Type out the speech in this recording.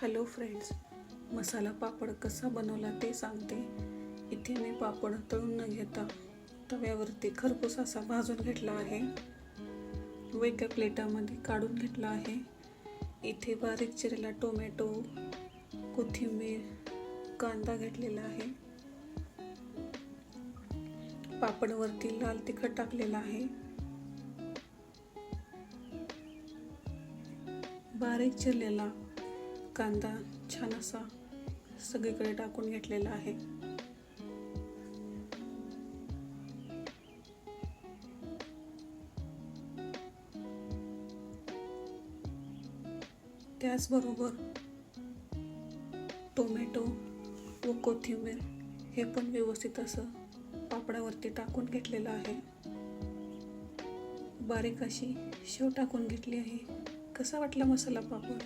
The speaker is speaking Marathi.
हॅलो फ्रेंड्स, मसाला पापड कसा बनवला ते सांगते. इथे मी पापड तळून न घेता तव्यावरती खरपूस असा भाजून घेतला आहे व एका प्लेटामध्ये काढून घेतला आहे. इथे बारीक चिरलेला टोमॅटो, कोथिंबीर, कांदा घेतलेला आहे. पापडवरती लाल तिखट टाकलेला आहे. बारीक चिरलेला कांदा छान असा सगळीकडे टाकून घेतलेला आहे. त्याचबरोबर टोमॅटो व कोथिंबीर हे पण व्यवस्थित असं पापडावरती टाकून घेतलेलं आहे. बारीक अशी शेव टाकून घेतली आहे. कसा वाटला मसाला पापड?